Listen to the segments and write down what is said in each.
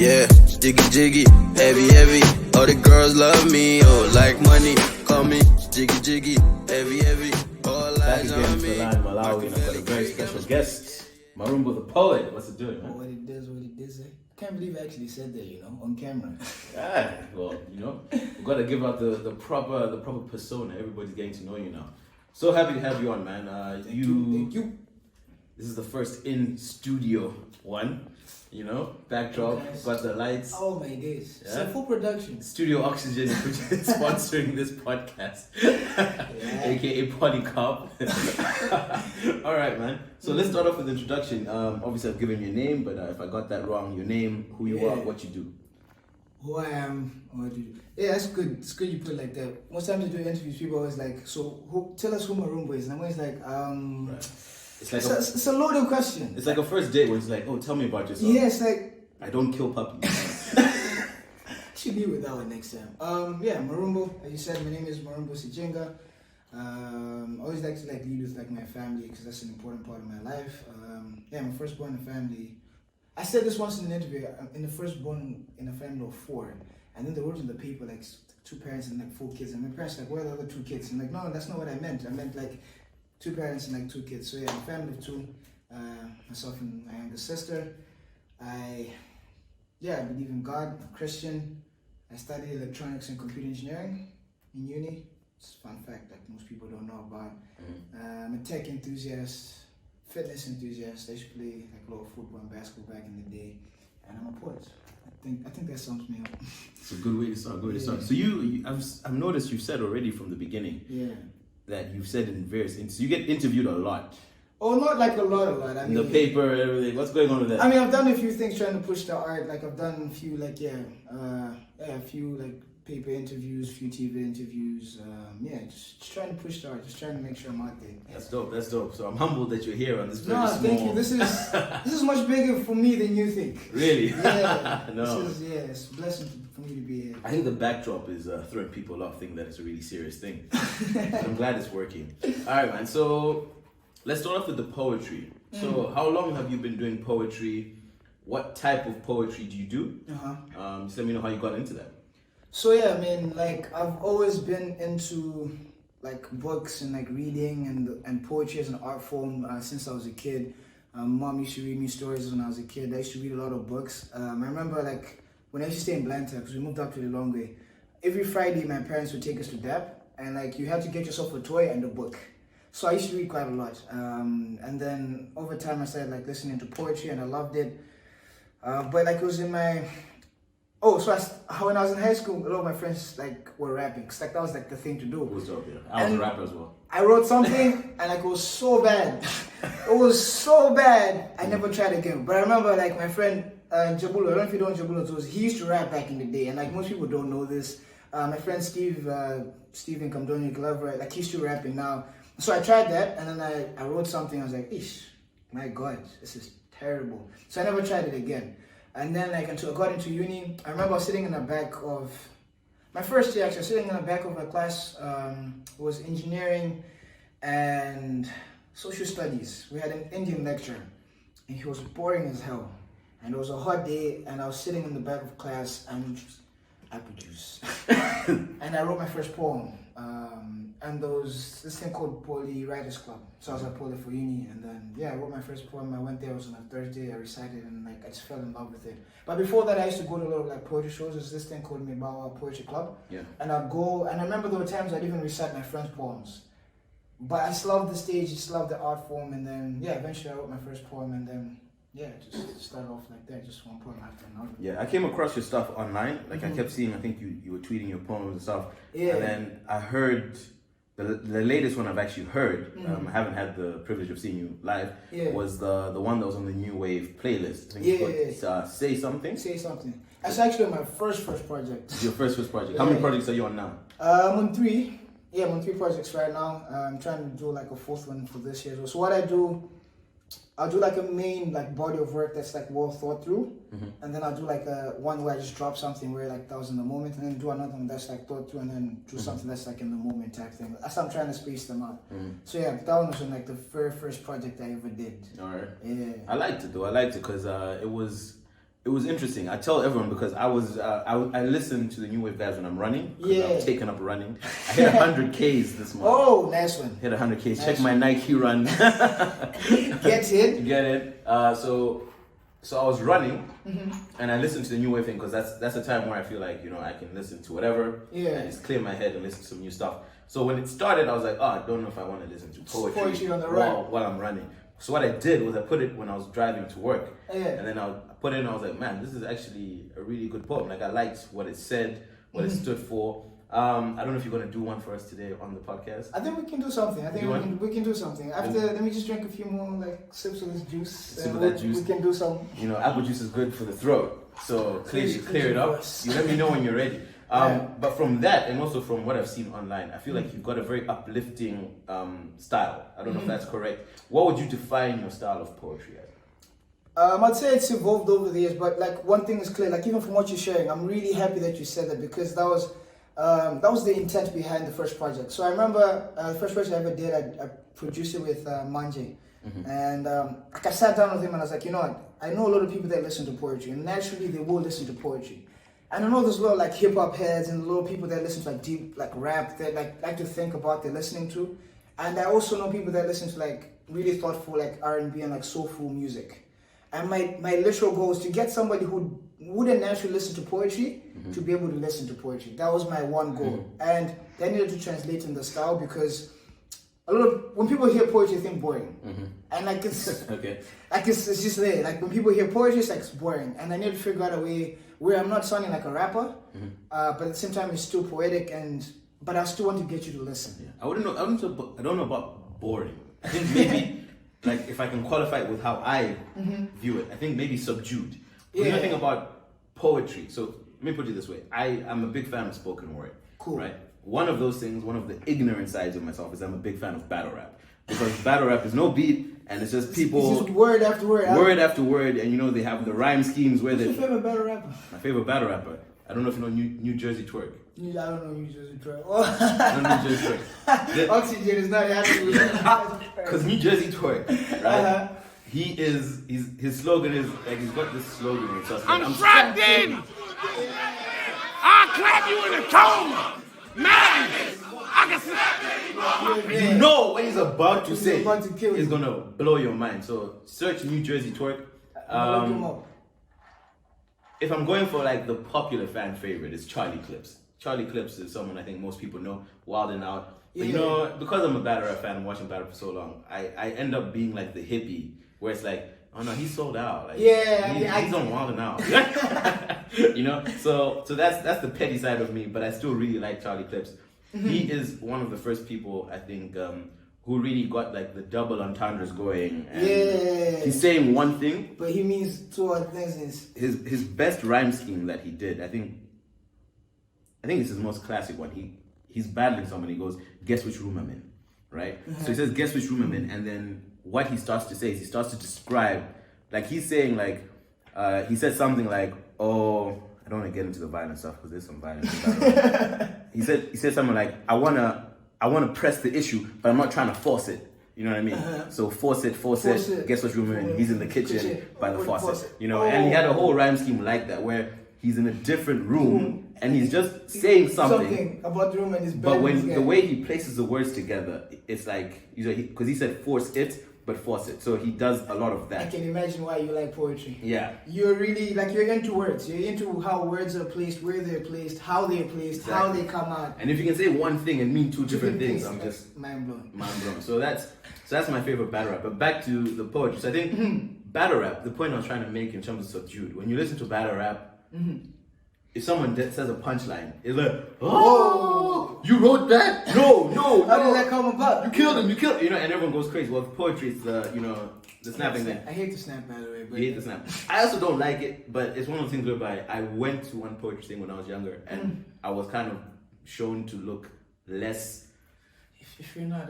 Yeah, jiggy jiggy, heavy heavy. All the girls love me, oh like money. Call me jiggy jiggy, heavy heavy. All Back eyes again on to me. Fela in Malawi, and I've got a very special guest, Marumbo the poet. What's it doing, man? What it does. I can't believe I actually said that, on camera. Ah, well, we've got to give out the proper persona. Everybody's getting to know you now. So happy to have you on, man. Thank you. This is the first in studio one. Backdrop, Nice. got the lights. Oh my days. Yeah. So full production. Studio Oxygen is sponsoring this podcast, aka Polycop. All right, man. So let's start off with the introduction. Obviously, I've given your name, but if I got that wrong, your name, who you are, what you do. Who I am, what do you do. Yeah, that's good. It's good you put it like that. Most times I do interviews, people always like, so tell us who Marumbo is. And I'm always like, Right. it's a loaded question. It's like a first date where it's like, oh, tell me about yourself. Yeah, it's like, I don't kill puppies. should be with that one next time. Marumbo, as you said, my name is Marumbo Sijinga. I always like to lead with my family because that's an important part of my life. I'm firstborn in a family. I said this once in an interview. I'm the firstborn in a family of 4, and then they wrote in the paper 2 parents and 4 kids, and my parents where are the other 2 kids? And no, that's not what I meant. I meant 2 parents and 2 kids. So a family of 2. Myself and my younger sister. I believe in God. I'm a Christian. I studied electronics and computer engineering in uni. It's a fun fact that most people don't know about. I'm a tech enthusiast, fitness enthusiast. I used to play a lot of football and basketball back in the day, and I'm a poet. I think that sums me up. It's a good way to start. So I've noticed you've said already from the beginning. Yeah. That you've said in various so you get interviewed a lot. Oh, not a lot. I mean, the paper, everything. What's going on with that? I mean, I've done a few things trying to push the art. I've done a few a few paper interviews, a few TV interviews. Just trying to push the art, just trying to make sure I'm out there. That's dope. So I'm humbled that you're here on this very No, small. thank you. This is much bigger for me than you think. Really? Yeah. No. It's a blessing for me to be here. I think the backdrop is throwing people off, thinking that it's a really serious thing. I'm glad it's working. All right, man. So let's start off with the poetry. So how long have you been doing poetry? What type of poetry do you do? Just let me know how you got into that. So I've always been into books and reading and poetry as an art form since I was a kid. Mom used to read me stories when I was a kid. I used to read a lot of books. I remember when I used to stay in Blantyre, because we moved up to the long way. Every Friday, my parents would take us to DAP, and you had to get yourself a toy and a book. So I used to read quite a lot. And then over time, I started listening to poetry, and I loved it. But it was in my when I was in high school, a lot of my friends were rapping, because that was the thing to do. It was dope, yeah. I was a rapper as well. I wrote something and it was so bad. It was so bad. I never tried again. But I remember my friend Jabulo. I don't know if you know Jabulo. He used to rap back in the day, and most people don't know this. My friend Steven Kamdoni Glover, he used to rap now. So I tried that, and then I wrote something. I was like, "Ish, my God, this is terrible." So I never tried it again. And then until I got into uni, I remember I was sitting in the back of my first year. Actually, sitting in the back of a class was engineering and social studies. We had an Indian lecturer, and he was boring as hell. And it was a hot day, and I was sitting in the back of class, and apple juice. And I wrote my first poem. And there was this thing called Poly Writers Club. So I was at Poly for uni, and then I wrote my first poem. I went there, it was on a Thursday, I recited, and I just fell in love with it. But before that, I used to go to a lot of poetry shows. There's this thing called Mibawa Poetry Club. Yeah. And I'd go, and I remember there were times I'd even recite my friends' poems. But I just loved the stage, just loved the art form, and then eventually I wrote my first poem, and then just started off like that, just one poem after another. Yeah, I came across your stuff online. I kept seeing, I think you were tweeting your poems and stuff. Yeah. And then I heard the latest one I've actually heard. I haven't had the privilege of seeing you live. Yeah. Was the one that was on the New Wave playlist. I think it's called, Say Something. Say Something. That's actually my first project. Your first project. How many projects are you on now? I'm on 3. Yeah, I'm on 3 projects right now. I'm trying to do a 4th one for this year. So what I do, I'll do a main body of work that's well thought through, and then I'll do one where I just drop something where that was in the moment, and then do another one that's thought through, and then do something that's in the moment type thing. That's how I'm trying to space them out. So that one was on the very first project I ever did. All right. Yeah. I liked it though. I liked it because it was It was interesting. I tell everyone because I listen to the new wave guys when I'm running. Yeah. I've taken up running. I hit 100 Ks this month. Oh, nice one. Hit 100 Ks. Nice Check my Nike run. Get it? Get it? So I was running, and I listened to the new wave thing because that's a time where I feel like I can listen to whatever. Yeah. And just clear my head and listen to some new stuff. So when it started, I was like, I don't know if I want to listen to poetry on the run while I'm running. So what I did was I put it when I was driving to work. Yeah. And then I put it in, I was like, man, this is actually a really good poem. Like I liked what it said, what it stood for. I don't know if you're going to do one for us today on the podcast. I think we can do something. We can do something. After, let me just drink a few more sips of this juice. Sip of that juice. We can do some. Apple juice is good for the throat. So clear it up. You let me know when you're ready. But from that, and also from what I've seen online, I feel like you've got a very uplifting style. I don't know if that's correct. What would you define your style of poetry as? I'd say it's evolved over the years, but one thing is clear. Even from what you're sharing, I'm really happy that you said that because that was the intent behind the first project. So I remember the first project I ever did, I produced it with Manje. And I sat down with him and I was like, you know what? I know a lot of people that listen to poetry, and naturally they will listen to poetry. And I know there's a lot of hip hop heads and a lot of people that listen to deep rap that like to think about they're listening to. And I also know people that listen to really thoughtful R&B and soulful music. And my literal goal is to get somebody who wouldn't naturally listen to poetry to be able to listen to poetry. That was my one goal. And that needed to translate in the style because when people hear poetry, they think boring. And it's okay. It's just there. When people hear poetry, it's boring. And I need to figure out a way where I'm not sounding like a rapper, but at the same time it's still poetic but I still want to get you to listen. Yeah. I don't know about boring. I think maybe if I can qualify it with how I view it, I think maybe subdued. When you think about poetry, so let me put it this way. I'm a big fan of spoken word. Cool. Right? One of those things, one of the ignorant sides of myself is I'm a big fan of battle rap. Because battle rap is no beat and it's just people it's just word after word. Word after word, and they have the rhyme schemes where What's your favorite battle rapper? My favorite battle rapper. I don't know if you know New Jersey Twerk. I don't know New Jersey Twerk. I don't know New Jersey Twerk. Oxygen is not happy with Because New Jersey Twerk, right? His slogan is he's got this slogan. So I'm strapped in. I'll clap you in a coma. Man, I can snap you know what he's about to say about to kill is you. gonna blow your mind. So search New Jersey Twerk. If I'm going for the popular fan favorite, it's Charlie Clips. Charlie Clips is someone I think most people know, Wild 'N Out. But because I'm a battle rap fan and watching battle for so long, I end up being the hippie where it's oh no, he's sold out. He's on Wild 'N Out. So that's the petty side of me, but I still really like Charlie Clips. He is one of the first people I think who really got the double entendres going. And he's saying one thing, but he means two other things. His best rhyme scheme that he did, I think it's his most classic one. He's battling someone. He goes, "Guess which room I'm in," right? So he says, "Guess which room I'm in," and then what he starts to say is he starts to describe, he's saying he said something "Oh, I don't want to get into the violent stuff because there's some violence." He said something I wanna press the issue, but I'm not trying to force it. You know what I mean? So force it. Guess what room in? He's in the kitchen by the faucet. And he had a whole rhyme scheme like that where he's in a different room and he's just saying something about the room and his bed. But when the way he places the words together, it's because he said force it, but force it. So he does a lot of that. I can imagine why you like poetry. Yeah. You're really you're into words. You're into how words are placed, where they're placed, how they're placed, how they come out. And if you can say one thing and mean two different things, I'm just mind blown. So that's my favorite battle rap. But back to the poetry. So I think battle rap, the point I was trying to make in terms of subdued, when you listen to battle rap, if someone says a punchline, it's oh, you wrote that? No. How did that come about? You killed him, and everyone goes crazy. Well, poetry is the snapping thing. I hate the snap, by the way. But you hate the snap. I also don't like it, but it's one of those things whereby I went to one poetry thing when I was younger, and I was kind of shown to look less. If you're not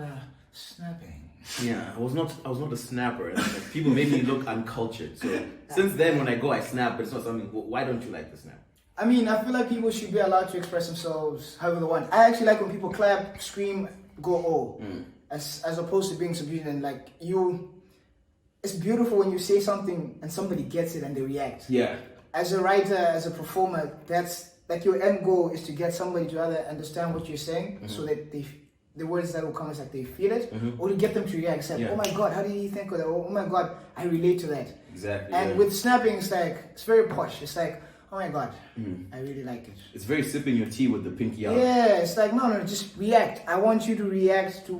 snapping. Yeah, I was not a snapper. People made me look uncultured. So since then, when I go, I snap, but it's not something. Why don't you like the snap? I mean, I feel like people should be allowed to express themselves however they want. I actually like when people clap, scream, go oh, as opposed to being subdued and It's beautiful when you say something and somebody gets it and they react. Yeah. as a writer, as a performer, that's like your end goal is to get somebody to either understand what you're saying, so that the words that will come is like they feel it, or to get them to react. It's like, oh my god, how did you think of that? Oh my god, I relate to that. Exactly. And with snapping, it's like it's very posh. It's like, oh my god, I really like it. It's very sipping your tea with the pinky out. Yeah, it's like no, just react. I want you to react to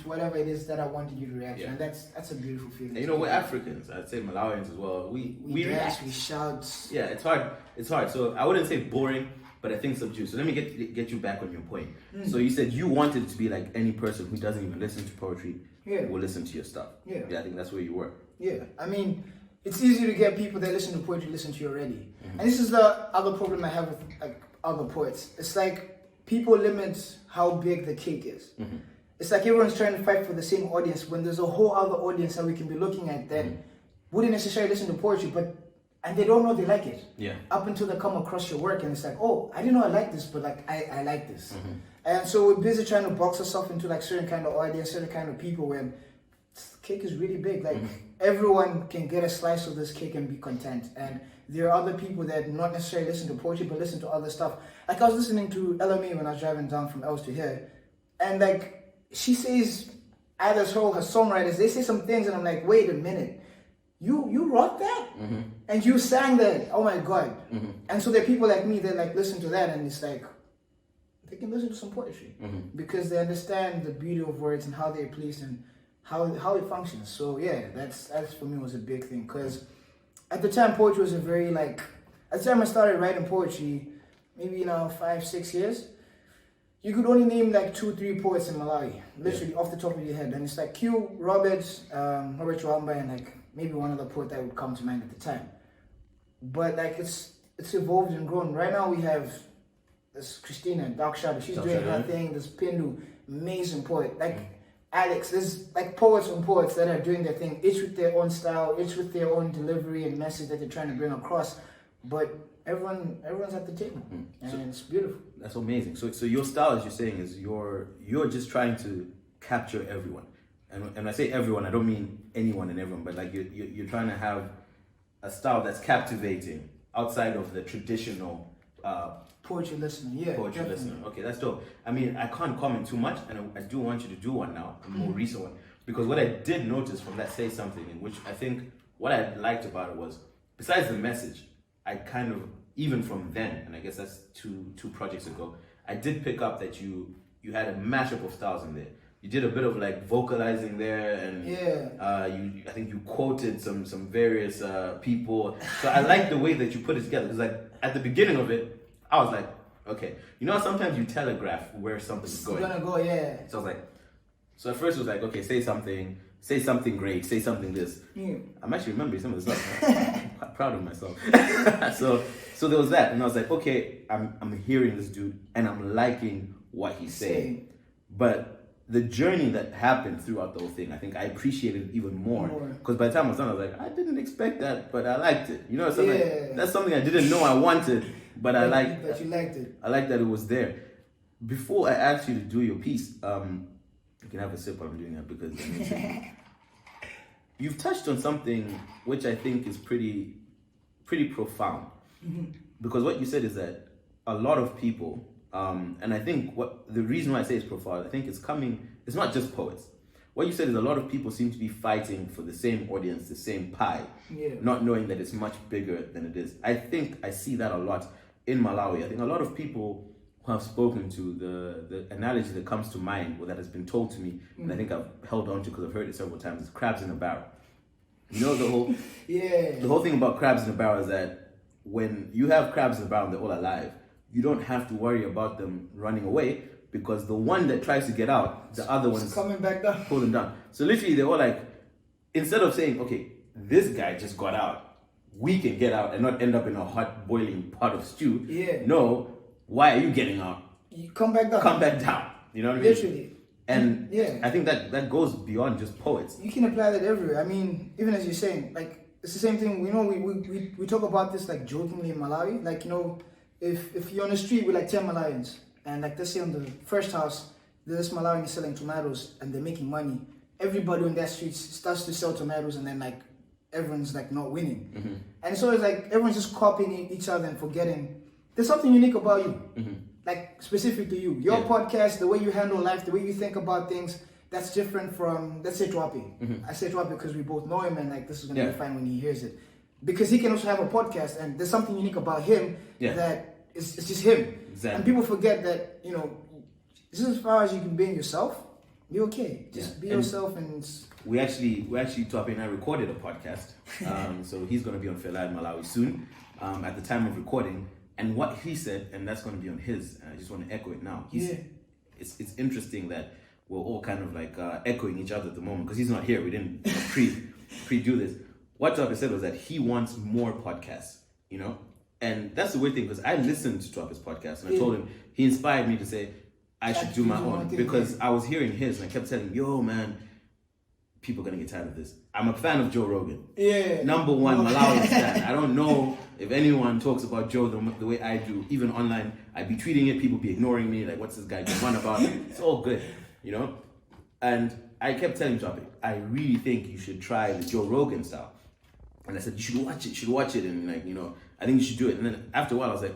whatever it is that I wanted you to react to, and that's a beautiful feeling. And you know, we're Africans. I'd say Malawians as well. We dance, react. we shout. Yeah, it's hard. It's hard. So I wouldn't say boring, but I think subdued. So let me get you back on your point. So you said you wanted to be like any person who doesn't even listen to poetry will listen to your stuff. Yeah, I think that's where you were. Yeah, I mean, it's easy to get people that listen to poetry listen to you already. And this is the other problem I have with like other poets. It's like people limit how big the cake is. It's like everyone's trying to fight for the same audience when there's a whole other audience that we can be looking at that wouldn't necessarily listen to poetry, and they don't know they like it. Yeah. Up until they come across your work and it's like, oh, I didn't know I like this, but like I like this. And so we're busy trying to box ourselves into like certain kind of audience, certain kind of people where cake is really big. Like everyone can get a slice of this cake and be content. And there are other people that not necessarily listen to poetry but listen to other stuff. Like I was listening to LME when I was driving down from Els to here, and like she says, either her songwriters, they say some things and I'm like, wait a minute. You wrote that? And you sang that? Oh my god. And so there are people like me that like listen to that and it's like they can listen to some poetry because they understand the beauty of words and how they're pleased and how it functions. So yeah, that's for me was a big thing, because at the time poetry was a very like, at the time I started writing poetry, maybe 5-6 years, you could only name like 2-3 poets in Malawi, literally off the top of your head. And it's like Q, Robert Chwamba, and like maybe one other poet that would come to mind at the time. But like it's evolved and grown. Right now we have this Christina, Dark Shadow, she's doing her thing. This Pindu, amazing poet. Like Alex, there's like poets and poets that are doing their thing, each with their own style, each with their own delivery and message that they're trying to bring across. But everyone's at the table, and it's beautiful. That's amazing. So your style, as you're saying, is you're just trying to capture everyone. And when I say everyone, I don't mean anyone and everyone, but like you're trying to have a style that's captivating outside of the traditional poetry listener. Yeah, poetry listener. Okay, that's dope. I mean, I can't comment too much, and I do want you to do one now, a more recent one, because what I did notice from that Say Something, in which I think what I liked about it was, besides the message, I kind of, even from then, and I guess that's two projects ago, I did pick up that you had a mashup of styles in there. You did a bit of like vocalizing there, and I think you quoted some various people. So I like the way that you put it together, because like at the beginning of it, I was like, okay, sometimes you telegraph where something's going. It's gonna go, yeah. So I was like, so at first it was like, okay, say something great, say something this. I'm actually remembering some of the stuff. I'm quite proud of myself. so there was that, and I was like, okay, I'm hearing this dude, and I'm liking what he's saying. But the journey that happened throughout the whole thing, I think I appreciated it even more. Because by the time I was done, I was like, I didn't expect that, but I liked it. That's something I didn't know I wanted, but I liked. But you liked it. I liked that it was there. Before I asked you to do your piece, you can have a sip while I'm doing that, because you've touched on something which I think is pretty profound. Because what you said is that a lot of people, and I think the reason why I say it's profound, I think it's not just poets. What you said is a lot of people seem to be fighting for the same audience, the same pie, not knowing that it's much bigger than it is. I think I see that a lot in Malawi. I think a lot of people who I've spoken to, the analogy that comes to mind, or that has been told to me, and I think I've held on to because I've heard it several times, is crabs in a barrel. The whole the whole thing about crabs in a barrel is that when you have crabs in a barrel and they're all alive, you don't have to worry about them running away, because the one that tries to get out, the other one's coming back down, pull them down. So literally they're all like, instead of saying, okay, this guy just got out, we can get out and not end up in a hot boiling pot of stew. No, why are you getting out? You come back down. Come back down. You know what I mean? Literally. And I think that goes beyond just poets. You can apply that everywhere. I mean, even as you're saying, like, it's the same thing. We talk about this like jokingly in Malawi. Like, if you're on the street with like 10 Malawians, and like let's say on the first house, this Malawian is selling tomatoes and they're making money, everybody on that street starts to sell tomatoes, and then like everyone's like not winning. Mm-hmm. And so it's like everyone's just copying each other and forgetting there's something unique about you. Mm-hmm. Like specific to you. Your Yeah. podcast, the way you handle life, the way you think about things, that's different from, let's say, Droppy. Mm-hmm. I say Droppy because we both know him and like this is gonna Yeah. be fine when he hears it. Because he can also have a podcast and there's something unique about him Yeah. that it's just him. Exactly. And people forget that, you know, this is as far as you can be yourself, you're okay. Just Yeah. be And yourself and it's, We actually, Toppy and I recorded a podcast. So he's going to be on Fela in Malawi soon. At the time of recording, and what he said, and that's going to be on his. I just want to echo it now. Yeah. It's interesting that we're all kind of like echoing each other at the moment because he's not here. We didn't pre-do this. What Toppy said was that he wants more podcasts. You know, and that's the weird thing because I listened to Toppy's podcast and I told him he inspired me to say I should do my own because I was hearing his and I kept telling him, yo man, people are gonna get tired of this. I'm a fan of Joe Rogan. Yeah. Number one Malawi fan. I don't know if anyone talks about Joe the way I do. Even online, I'd be tweeting it, people be ignoring me, like what's this guy going on about? It's all good, you know? And I kept telling Topic, I really think you should try the Joe Rogan style. And I said, you should watch it, and like, you know, I think you should do it. And then after a while I was like,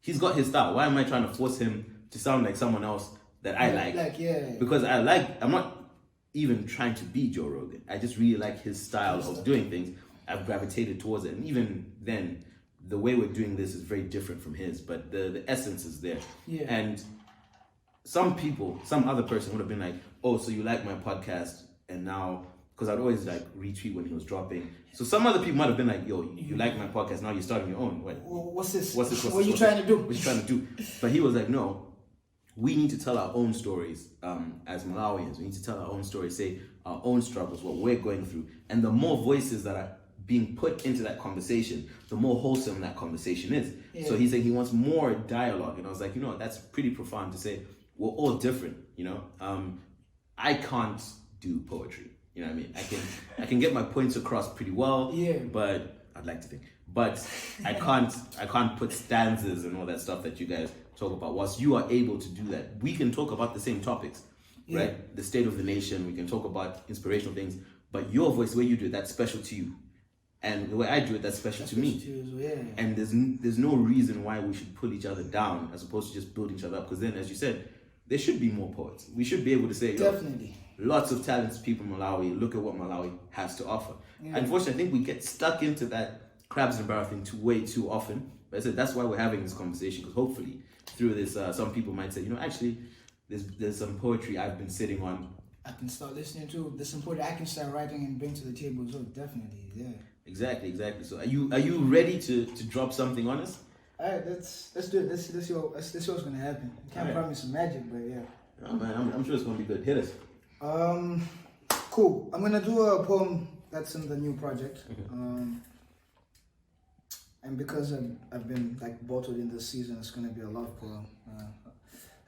he's got his style. Why am I trying to force him to sound like someone else that I like? Because I'm not even trying to be Joe Rogan. I just really like his style of doing things. I've gravitated towards it. And even then, the way we're doing this is very different from his, but the essence is there. Yeah. And some other person would have been like, oh, so you like my podcast, and now, because I'd always like retweet when he was dropping. So some other people might have been like, yo, you like my podcast, now you're starting your own. What's this? What are you trying to do? What you trying to do? But he was like, no, we need to tell our own stories as Malawians. We need to tell our own stories, say our own struggles, what we're going through. And the more voices that are being put into that conversation, the more wholesome that conversation is. Yeah. So he said he wants more dialogue. And I was like, you know, that's pretty profound to say we're all different, you know? I can't do poetry. You know what I mean? I can get my points across pretty well. Yeah. But I'd like to think. But I can't put stanzas and all that stuff that you guys talk about. Whilst you are able to do that, we can talk about the same topics, right? The state of the nation. We can talk about inspirational things. But your voice, the way you do it, that's special to you, and the way I do it, that's special to me. And there's no reason why we should pull each other down as opposed to just build each other up. Because then, as you said, there should be more poets. We should be able to say, definitely. Lots of talented people in Malawi. Look at what Malawi has to offer. Unfortunately, I think we get stuck into that crabs in a barrel thing way too often. But I said that's why we're having this conversation, because hopefully through this, some people might say, you know, actually, there's some poetry I've been sitting on. I can start listening to. There's some poetry I can start writing and bring to the table. So definitely, yeah. Exactly. So are you ready to drop something on us? All right, let's do it. Let's see what's gonna happen. I can't promise some magic, but yeah. Oh man, I'm sure it's gonna be good. Hit us. Cool. I'm gonna do a poem that's in the new project. And because I've been like bottled in this season, it's gonna be a love poem.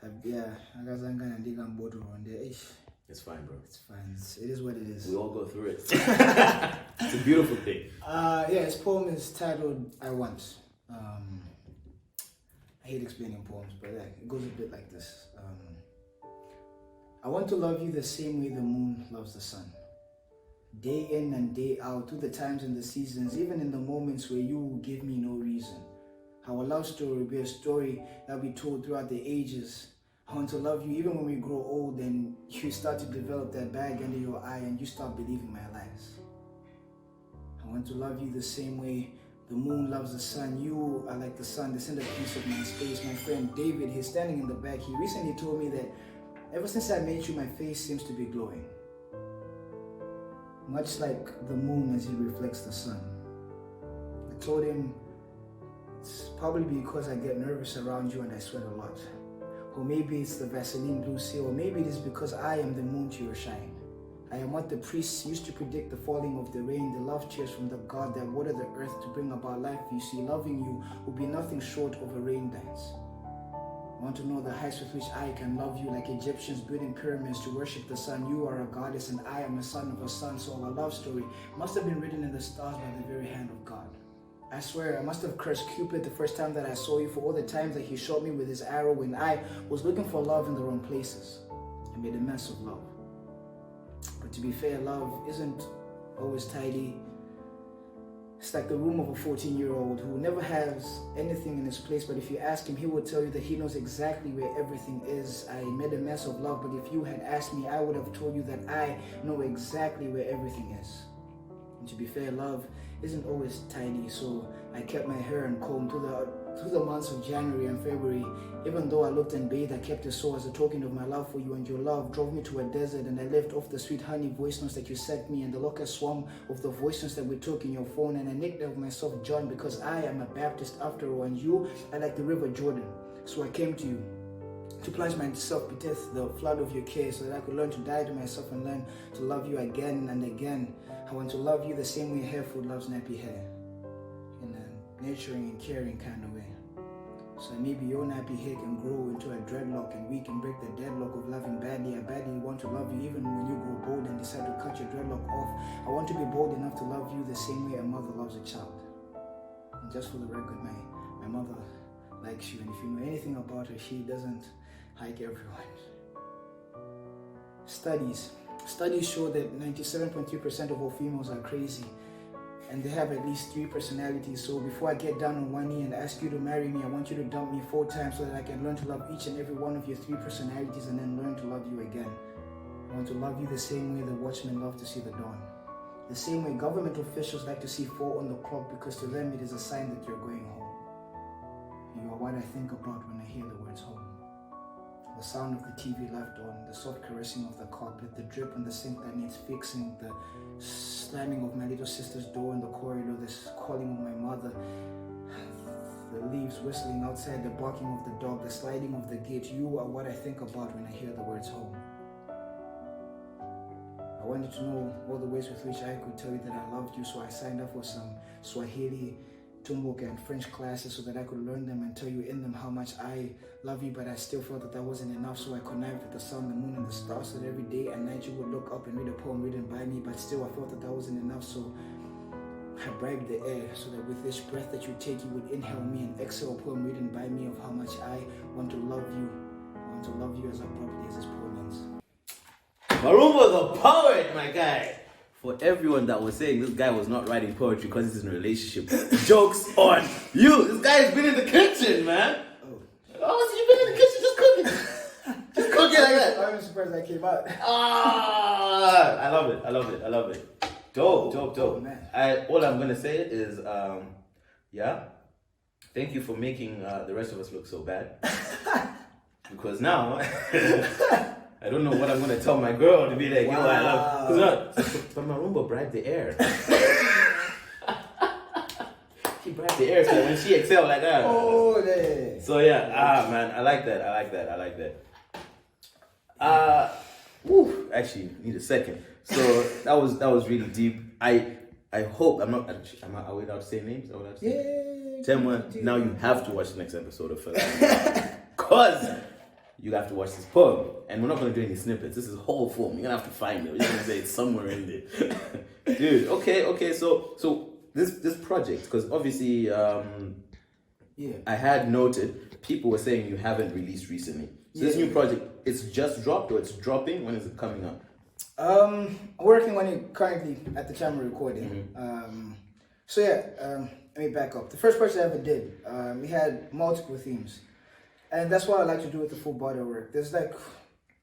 I guess I'm gonna dig on bottle on there. It's fine, bro. It's fine. It is what it is. We all go through it. It's a beautiful thing. His poem is titled "I Want." I hate explaining poems, but it goes a bit like this. I want to love you the same way the moon loves the sun. Day in and day out, through the times and the seasons, even in the moments where you give me no reason. How a love story will be a story that we told throughout the ages. I want to love you even when we grow old and you start to develop that bag under your eye and you start believing my lies. I want to love you the same way the moon loves the sun. You are like the sun, the centerpiece of my space. My friend David, he's standing in the back. He recently told me that ever since I met you, my face seems to be glowing. Much like the moon as he reflects the sun. I told him it's probably because I get nervous around you and I sweat a lot. Or maybe it's the Vaseline blue sea, or maybe it is because I am the moon to your shine. I am what the priests used to predict the falling of the rain, the love tears from the God that watered the earth to bring about life. You see, loving you will be nothing short of a rain dance. I want to know the heights with which I can love you, like Egyptians building pyramids to worship the sun. You are a goddess and I am a son of a son, so our love story must have been written in the stars by the very hand of God. I swear I must have cursed Cupid the first time that I saw you for all the times that he shot me with his arrow when I was looking for love in the wrong places. I made a mess of love. But to be fair, love isn't always tidy. It's like the room of a 14-year-old who never has anything in his place, but if you ask him, he will tell you that he knows exactly where everything is. I made a mess of love, but if you had asked me, I would have told you that I know exactly where everything is. And to be fair, love isn't always tidy, so I kept my hair and comb through the months of January and February. Even though I looked and bathed, I kept it so as a token of my love for you, and your love drove me to a desert, and I left off the sweet honey voice notes that you sent me and the locust swarm of the voice notes that we took in your phone, and I nicknamed myself John because I am a Baptist after all, and you are like the river Jordan. So I came to you to plunge myself beneath the flood of your care so that I could learn to die to myself and learn to love you again and again. I want to love you the same way hair food loves nappy hair, in a nurturing and caring kind of way. So maybe your nappy hair can grow into a dreadlock and we can break the deadlock of loving badly. I badly want to love you even when you grow bold and decide to cut your dreadlock off. I want to be bold enough to love you the same way a mother loves a child. And just for the record, my mother likes you, and if you know anything about her, she doesn't like everyone. Studies show that 97.3% of all females are crazy, and they have at least 3 personalities. So before I get down on one knee and ask you to marry me, I want you to dump me 4 times so that I can learn to love each and every one of your 3 personalities and then learn to love you again. I want to love you the same way the watchmen love to see the dawn. The same way government officials like to see 4 on the clock, because to them it is a sign that you're going home. You are what I think about when I hear the words home. The sound of the TV left on, the soft caressing of the carpet, the drip on the sink that needs fixing, the slamming of my little sister's door in the corridor, the calling of my mother, the leaves whistling outside, the barking of the dog, the sliding of the gate. You are what I think about when I hear the words home. I wanted to know all the ways with which I could tell you that I loved you, so I signed up for some Swahili, Tumbuk and French classes so that I could learn them and tell you in them how much I love you, but I still felt that wasn't enough, so I connived with the sun, the moon, and the stars, so that every day and night you would look up and read a poem written by me, but still I felt that wasn't enough, so I bribed the air so that with each breath that you take, you would inhale me and exhale a poem written by me of how much I want to love you. I want to love you as abruptly as this poem ends. Marumbo the poet, my guy. For everyone that was saying this guy was not writing poetry because he's in a relationship, jokes on you. This guy has been in the kitchen, man. Oh, so you've been in the kitchen just cooking? Just cooking like that? I'm surprised I came out. I love it. Dope. Oh, man. All I'm going to say is, thank you for making the rest of us look so bad. Because now, I don't know what I'm going to tell my girl to be like, yo, I love. But Marumbo bribed the air. She bribed the air so when she exhaled like that. Oh, yeah. So yeah, man, I like that. Actually, need a second. So that was really deep. I hope are we allowed to say names? Yeah. Temwa, now you have to watch the next episode of Fela. Cause you have to watch this poem. And we're not gonna do any snippets. This is whole form. You're gonna have to find it. We're just gonna say it's somewhere in there. Dude, okay, so this project, because obviously I had noted people were saying you haven't released recently. So this new project, it's just dropped or it's dropping? When is it coming out? I'm working on it currently at the time of recording. Let me back up. The first project I ever did, we had multiple themes. And that's what I like to do with the full body work. There's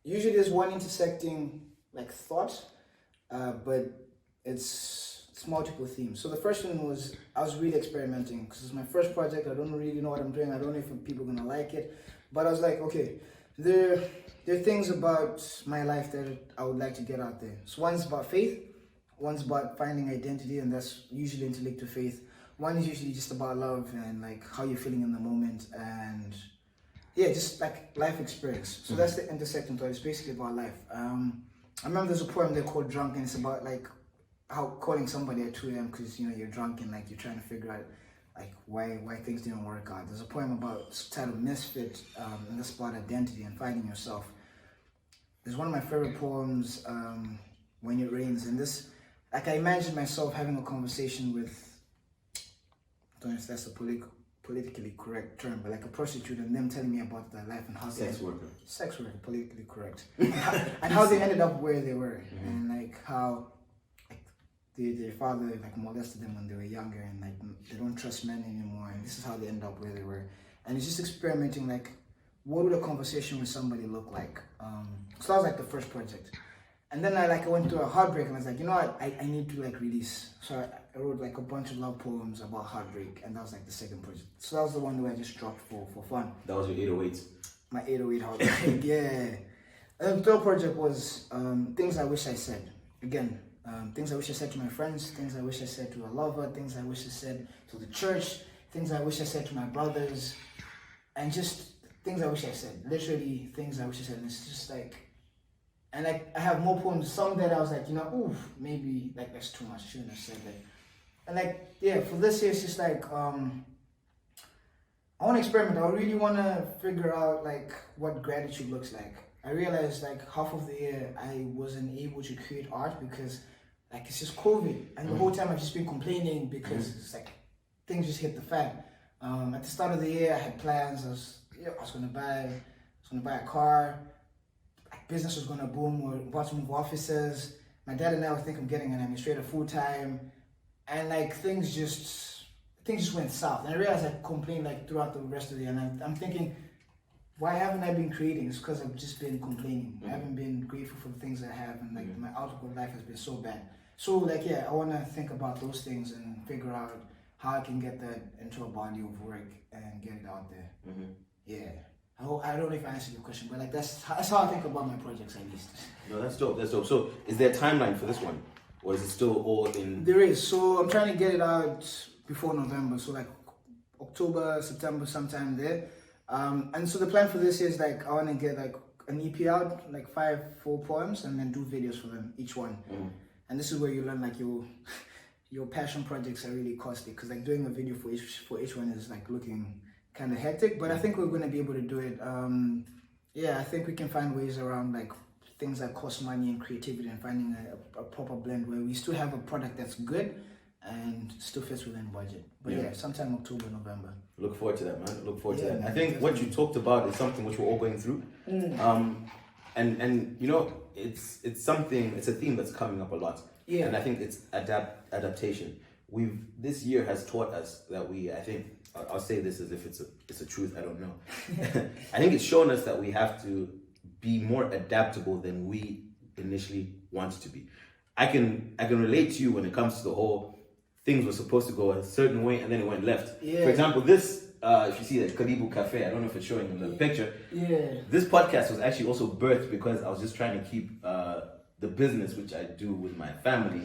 usually there's one intersecting thought, but it's multiple themes. So the first one was, I was really experimenting because it's my first project. I don't really know what I'm doing. I don't know if people are gonna like it, but I was like, okay, there are things about my life that I would like to get out there. So one's about faith, one's about finding identity, and that's usually interlinked to faith. One is usually just about love and how you're feeling in the moment, and just life experience. So that's the intersecting thought. It's basically about life. I remember there's a poem there called Drunk, and it's about how calling somebody at 2 a.m. because you're drunk and you're trying to figure out why things didn't work out. There's a poem about titled Misfit, and that's about identity and finding yourself. There's one of my favorite poems, When It Rains, and this, I imagine myself having a conversation with, I don't know if that's a politically correct term, but a prostitute, and them telling me about their life and how Sex worker, politically correct, and how they ended up where they were, and how their father like molested them when they were younger, and like they don't trust men anymore, and this is how they end up where they were. And it's just experimenting, like, what would a conversation with somebody look like? So that was like the first project. And then I went through a heartbreak, and I was like, you know what, I need to like release. So I wrote like a bunch of love poems about heartbreak, and that was like the second project. So that was the one where I just dropped for fun. That was your 808s. My 808 heartbreak, yeah. And the third project was things I wish I said. Again, things I wish I said to my friends, things I wish I said to a lover, things I wish I said to the church, things I wish I said to my brothers, and just things I wish I said. Literally things I wish I said. And it's just like, and like I have more poems. Some that I was like, you know, oof, maybe like that's too much. I shouldn't have said that. And like, yeah, for this year, it's just like, I want to experiment. I really want to figure out like what gratitude looks like. I realized like half of the year I wasn't able to create art because like it's just COVID, and the whole time I've just been complaining because it's like things just hit the fan. At the start of the year, I had plans. I was gonna buy a car. Like, business was gonna boom. We're about to move offices. My dad and I were thinking of getting an administrator full time, and like things just went south. And I realized I complained like throughout the rest of the year. And I'm thinking, why haven't I been creating? It's because I've just been complaining. I haven't been grateful for the things I have, and like my outlook of life has been so bad. So like, yeah, I want to think about those things and figure out how I can get that into a body of work and get it out there. Yeah. I don't know if I answered your question, but like that's how I think about my projects, at least. No, that's dope. That's dope. So, is there a timeline for this one, or is it still all in? There is. So I'm trying to get it out before November. So like October, September, sometime there. And so the plan for this is like I want to get like an EP out, like 5 full poems, and then do videos for them, each one. And this is where you learn like your passion projects are really costly, because like doing a video for each one is like looking kind of hectic. But I think we're going to be able to do it. Yeah, I think we can find ways around like things that cost money and creativity, and finding a proper blend where we still have a product that's good and still fits within budget. But yeah, sometime October, November. Look forward to that, man. Look forward to that. I think what you talked about is something which we're all going through. And you know, it's a theme that's coming up a lot. Yeah. And I think it's adaptation. This year has taught us that I think I'll say this as if it's a truth, I don't know. I think it's shown us that we have to be more adaptable than we initially wanted to be. I can relate to you when it comes to the whole things were supposed to go a certain way and then it went left. Yeah. For example, this, if you see that Karibu Cafe, I don't know if it's showing in the picture. Yeah. This podcast was actually also birthed because I was just trying to keep the business, which I do with my family,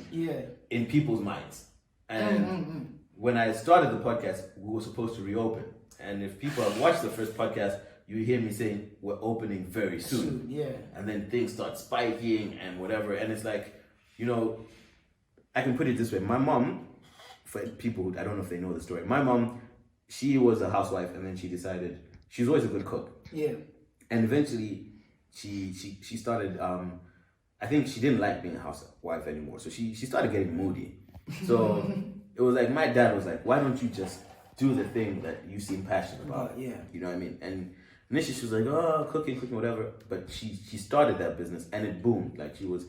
in people's minds. And when I started the podcast, we were supposed to reopen. And if people have watched the first podcast, you hear me saying we're opening very soon. Yeah. And then things start spiking and whatever. And it's like, you know, I can put it this way. My mom, for people who, I don't know if they know the story. My mom, she was a housewife, and then she decided, she was always a good cook. Yeah. And eventually she started, I think she didn't like being a housewife anymore. So she started getting moody. So it was like, my dad was like, why don't you just do the thing that you seem passionate about? Yeah. You know what I mean? And initially she was like, oh, cooking, whatever. But she started that business and it boomed. Like she was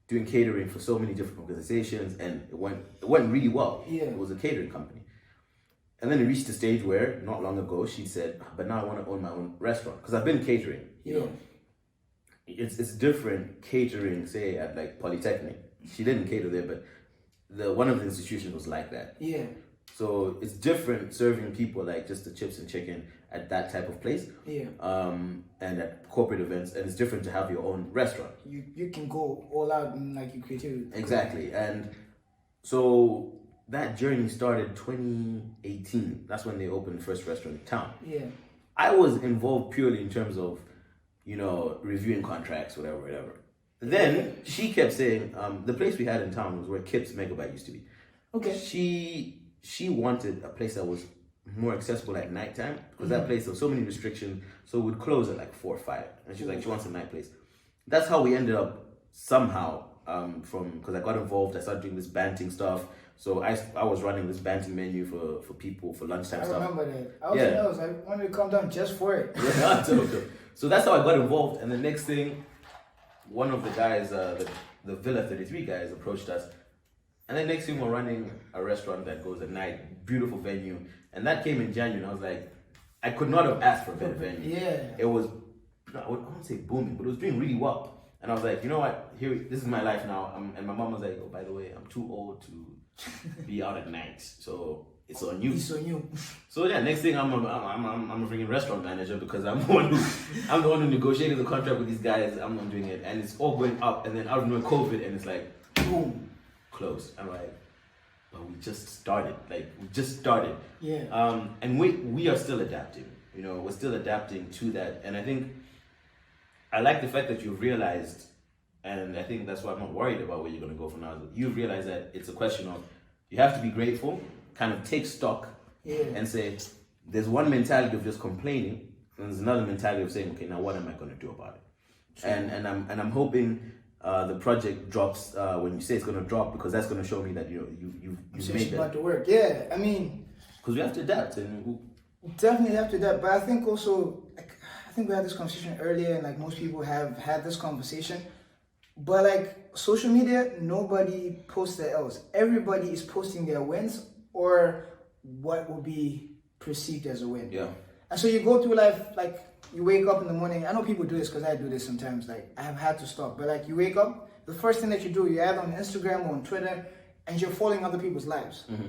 doing catering for so many different organizations, and it went really well. Yeah. It was a catering company. And then it reached a stage where, not long ago, she said, but now I want to own my own restaurant. Because I've been catering, you know. It's different catering, say, at like Polytechnic. She didn't cater there, but one of the institutions was like that. Yeah. So it's different serving people like just the chips and chicken at that type of place. Yeah. And at corporate events, and it's different to have your own restaurant. You can go all out in like your creativity. Exactly. And so that journey started 2018. That's when they opened the first restaurant in town. Yeah. I was involved purely in terms of, you know, reviewing contracts, whatever. Then she kept saying, the place we had in town was where Kip's Megabyte used to be. Okay. She wanted a place that was more accessible at nighttime, because that place, there was so many restrictions, so it would close at like 4 or 5. And she's like, she wants a night place. That's how we ended up somehow, because I got involved, I started doing this banting stuff. So I was running this banting menu for people for lunchtime stuff. I remember that. I wanted to come down just for it. Yeah, so that's how I got involved. And the next thing, one of the guys, the Villa 33 guys approached us, And then next thing we're running a restaurant that goes at night, beautiful venue. And that came in January and I was like, I could not have asked for a better venue. Yeah. It was, I wouldn't say booming, but it was doing really well. And I was like, you know what, this is my life now. And my mom was like, oh, by the way, I'm too old to be out at night. So it's on you. It's on you. So yeah, next thing I'm a freaking restaurant manager because I'm the one who negotiated the contract with these guys. I'm not doing it, and it's all going up. And then out of nowhere, COVID, and it's like boom, closed. I'm like, but we just started. Yeah. And we are still adapting. You know, we're still adapting to that. And I think I like the fact that you've realized, and I think that's why I'm not worried about where you're gonna go from now. You've realized that it's a question of you have to be grateful, kind of take stock, and say there's one mentality of just complaining, and there's another mentality of saying, okay, now what am I going to do about it? True. And I'm hoping the project drops when you say it's going to drop, because that's going to show me that you've made that. About to work. Yeah, I mean, because we have to adapt, and definitely have to adapt. But I think also, I think we had this conversation earlier, and like most people have had this conversation. But like social media, nobody posts their L's. Everybody is posting their wins or what will be perceived as a win. Yeah. And so you go through life, like you wake up in the morning. I know people do this because I do this sometimes. Like I have had to stop. But like you wake up, the first thing that you do, you're either on Instagram or on Twitter, and you're following other people's lives. Mm-hmm.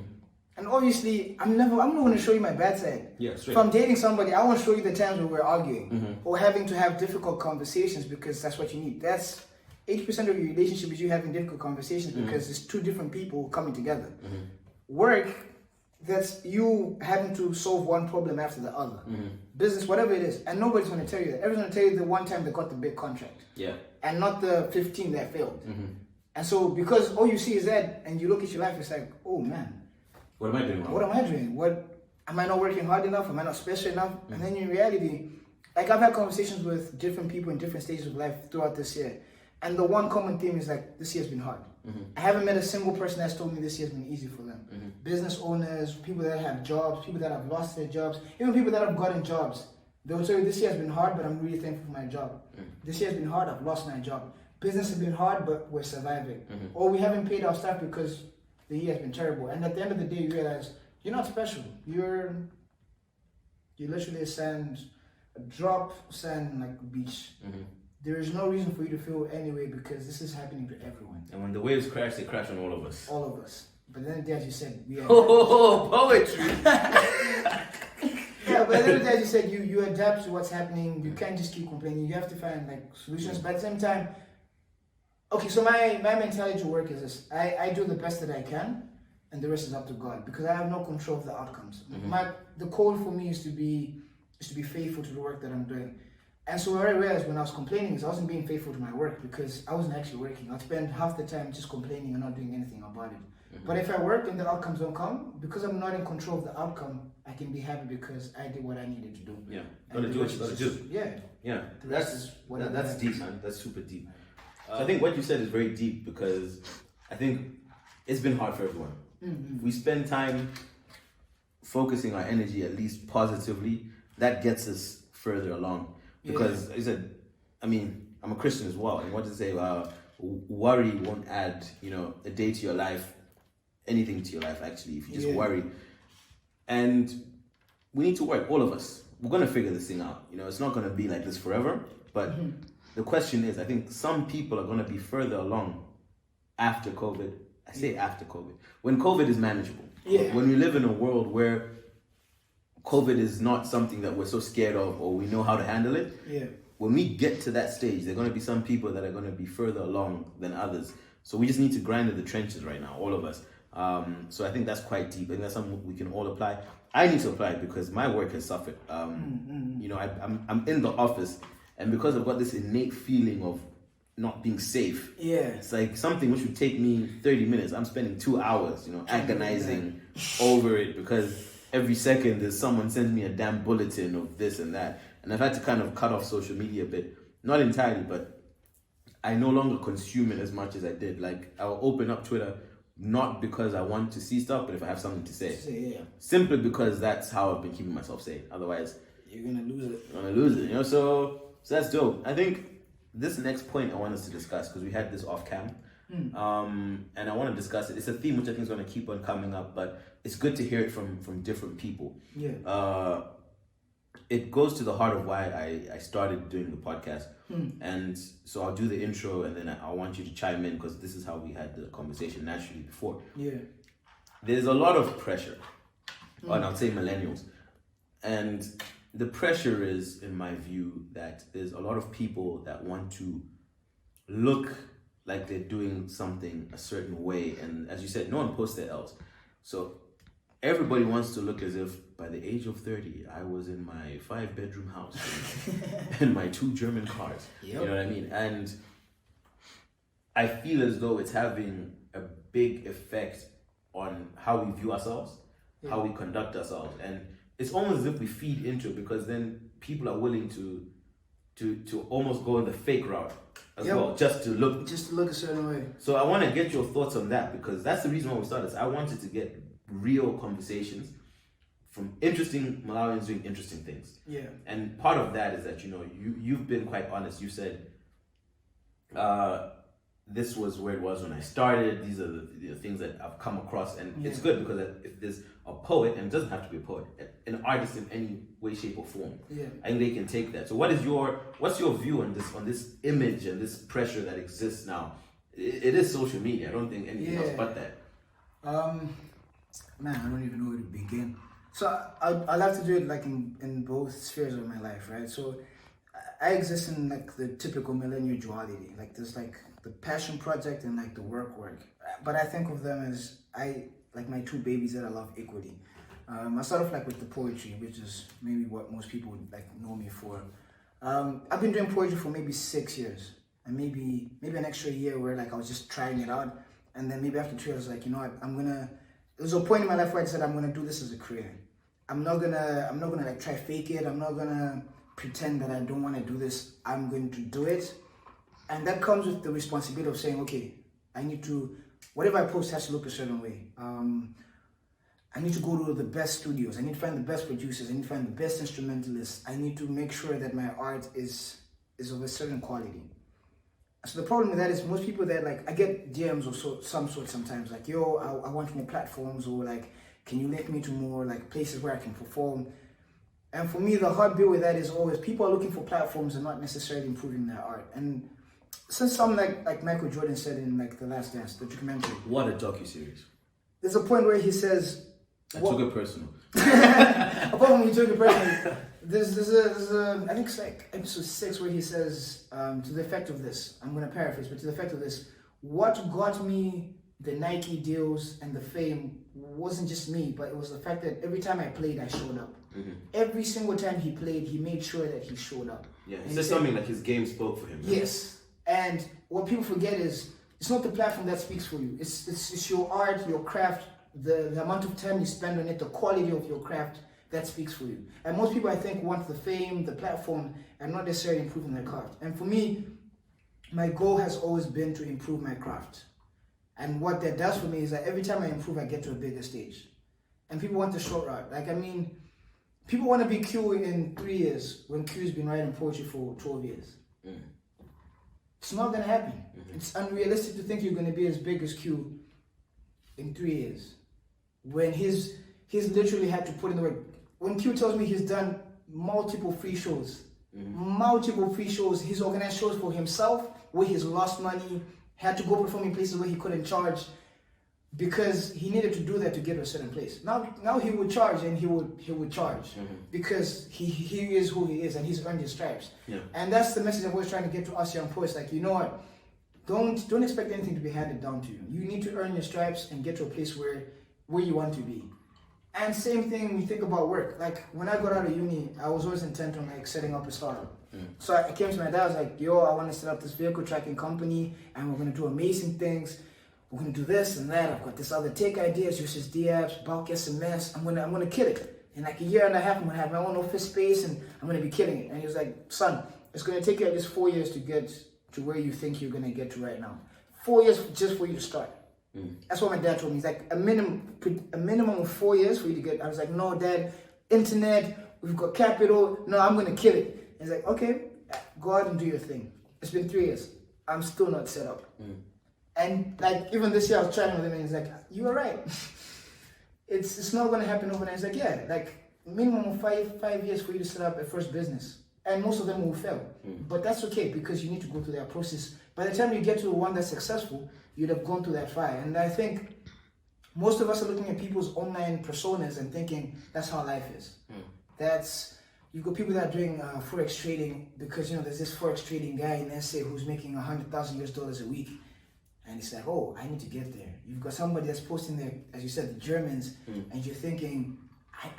And obviously, I'm not going to show you my bad side. Yeah, straight. If I'm dating somebody, I want to show you the times when we're arguing or having to have difficult conversations, because that's what you need. That's 80% of your relationship is you having difficult conversations because it's two different people coming together. Work, that's you having to solve one problem after the other. Business, whatever it is, and nobody's going to tell you that. Everyone's going to tell you the one time they got the big contract. Yeah. And not the 15 that failed. And so because all you see is that, and you look at your life, it's like, oh man, what am I doing wrong? What am I doing? Am I not working hard enough? Am I not special enough? And then in reality, like I've had conversations with different people in different stages of life throughout this year. And the one common theme is like, this year's been hard. I haven't met a single person that's told me this year's been easy for them. Business owners, people that have jobs, people that have lost their jobs, even people that have gotten jobs. They'll tell you this year's been hard, but I'm really thankful for my job. This year's been hard, I've lost my job. Business has been hard, but we're surviving. Or we haven't paid our staff because the year has been terrible. And at the end of the day, you realize you're not special. You're literally a drop sand like a beach. There is no reason for you to feel any way because this is happening to everyone. And when the waves crash, they crash on all of us. All of us. But then, as you said, we are. Poetry! Yeah, but then, as you said, you adapt to what's happening. You can't just keep complaining. You have to find like solutions. But at the same time, okay, so my mentality to work is this: I do the best that I can, and the rest is up to God because I have no control of the outcomes. The call for me is to be faithful to the work that I'm doing. And so what I realized when I was complaining is I wasn't being faithful to my work because I wasn't actually working. I'd spend half the time just complaining and not doing anything about it. But if I work and the outcomes don't come, because I'm not in control of the outcome, I can be happy because I did what I needed to do. Yeah, gotta do what you gotta do. Yeah. That's deep, man. That's super deep. I think what you said is very deep because I think it's been hard for everyone. If we spend time focusing our energy at least positively, that gets us further along. Because I said, I mean, I'm a Christian as well. And what to say, worry won't add, a day to your life, anything to your life actually, if you just worry. And we need to work, all of us. We're gonna figure this thing out. It's not gonna be like this forever. But the question is, I think some people are gonna be further along after COVID. I say after COVID. When COVID is manageable. When we live in a world where COVID is not something that we're so scared of or we know how to handle it. When we get to that stage, there are going to be some people that are going to be further along than others. So we just need to grind in the trenches right now, all of us. So I think that's quite deep. I think that's something we can all apply. I need to apply it because my work has suffered. I'm in the office, and because I've got this innate feeling of not being safe. It's like something which would take me 30 minutes. I'm spending 2 hours, agonizing over it because every second there's someone sends me a damn bulletin of this and that. And I've had to kind of cut off social media a bit. Not entirely, but I no longer consume it as much as I did. Like, I'll open up Twitter not because I want to see stuff, but if I have something to say. Simply because that's how I've been keeping myself safe. Otherwise, you're going to lose it. I'm going to lose it, So that's dope. I think this next point I want us to discuss, because we had this off cam, And I want to discuss it. It's a theme which I think is going to keep on coming up, but it's good to hear it from different people. Yeah. It goes to the heart of why I started doing the podcast. And so I'll do the intro, and then I want you to chime in, because this is how we had the conversation naturally before. Yeah. There's a lot of pressure on, I would say, millennials. And the pressure is, in my view, that there's a lot of people that want to look like they're doing something a certain way. And as you said, no one posts their L's. So everybody wants to look as if by the age of 30, I was in my 5-bedroom house and my 2 German cars. Yep. You know what I mean? And I feel as though it's having a big effect on how we view ourselves, how we conduct ourselves. And it's almost as if we feed into it, because then people are willing to almost go in the fake route as well, just to look a certain way. So I want to get your thoughts on that, because that's the reason why we started this. I wanted to get real conversations from interesting Malawians doing interesting things. Yeah. And part of that is that, you've been quite honest. You said, this was where it was when I started. These are the things that I've come across. And it's good, because if there's a poet, and it doesn't have to be a poet, an artist in any way, shape, or form, I think they can take that. So what's your view on this image and this pressure that exists now? It is social media. I don't think anything else but that. Man, I don't even know where to begin. So I'll have to do it like in both spheres of my life, right? So I exist in like the typical millennial duality. Like there's like the passion project and like the work. But I think of them as like my 2 babies that I love equally. I start off like with the poetry, which is maybe what most people would like know me for. I've been doing poetry for maybe 6 years, and maybe an extra year where like I was just trying it out, and then maybe after 2 years, like, you know what, there was a point in my life where I said I'm gonna do this as a career. I'm not gonna like try fake it. I'm not gonna pretend that I don't want to do this. I'm going to do it, and that comes with the responsibility of saying, okay, I need to, whatever I post has to look a certain way. I need to go to the best studios. I need to find the best producers. I need to find the best instrumentalists. I need to make sure that my art is of a certain quality. So the problem with that is most people that like, I get DMs of some sort sometimes, like, yo, I want more platforms, or like, can you link me to more like places where I can perform? And for me, the hard bit with that is always people are looking for platforms and not necessarily improving their art. And since some like Michael Jordan said in like The Last Dance, the documentary. What a docuseries. There's a point where he says, I took it personal. Apart from you took it personal, there's a I think it's like episode 6 where he says, to the effect of this, I'm gonna paraphrase, but to the effect of this, what got me the Nike deals and the fame wasn't just me, but it was the fact that every time I played, I showed up. Every single time he played, he made sure that he showed up. Yeah, he said something like his game spoke for him. Right? Yes, and what people forget is it's not the platform that speaks for you. It's your art, your craft, the amount of time you spend on it, the quality of your craft that speaks for you. And most people, I think, want the fame, the platform, and not necessarily improving their craft. And for me, my goal has always been to improve my craft. And what that does for me is that every time I improve, I get to a bigger stage. And people want the short route. Like, I mean, people want to be Q in 3 years when Q's been writing poetry for 12 years. It's not going to happen. It's unrealistic to think you're going to be as big as Q in 3 years. When he's literally had to put in the work. When Q tells me he's done multiple free shows, he's organized shows for himself where he's lost money, had to go perform in places where he couldn't charge because he needed to do that to get to a certain place. Now he would charge, and he would charge because he is who he is and he's earned his stripes. Yeah. And that's the message I'm always trying to get to us young poets. Like, you know what? Don't expect anything to be handed down to you. You need to earn your stripes and get to a place where you want to be. And same thing when you think about work. Like, when I got out of uni, I was always intent on like setting up a startup. So I came to my dad, I was like, yo, I want to set up this vehicle tracking company and we're going to do amazing things. We're going to do this and that. I've got this other tech ideas, USSD apps, bulk SMS. I'm going to kill it. In like a year and a half, I'm going to have my own office space and I'm going to be killing it. And he was like, son, it's going to take you at least 4 years to get to where you think you're going to get to right now. 4 years just for you to start. That's what my dad told me. He's like, a minimum of 4 years for you to get. I was like, no, Dad, internet, we've got capital. No, I'm going to kill it. He's like, okay, go out and do your thing. It's been 3 years. I'm still not set up. And like even this year I was chatting with him and he's like, you are right. It's not gonna happen overnight. It's like, yeah, like minimum of five years for you to set up a first business. And most of them will fail. But that's okay because you need to go through that process. By the time you get to the one that's successful, you'd have gone through that fire. And I think most of us are looking at people's online personas and thinking that's how life is. You've got people that are doing forex trading because there's this forex trading guy in SA who's making $100,000 a week, and it's like, oh, I need to get there. You've got somebody that's posting there, as you said, the Germans, and you're thinking,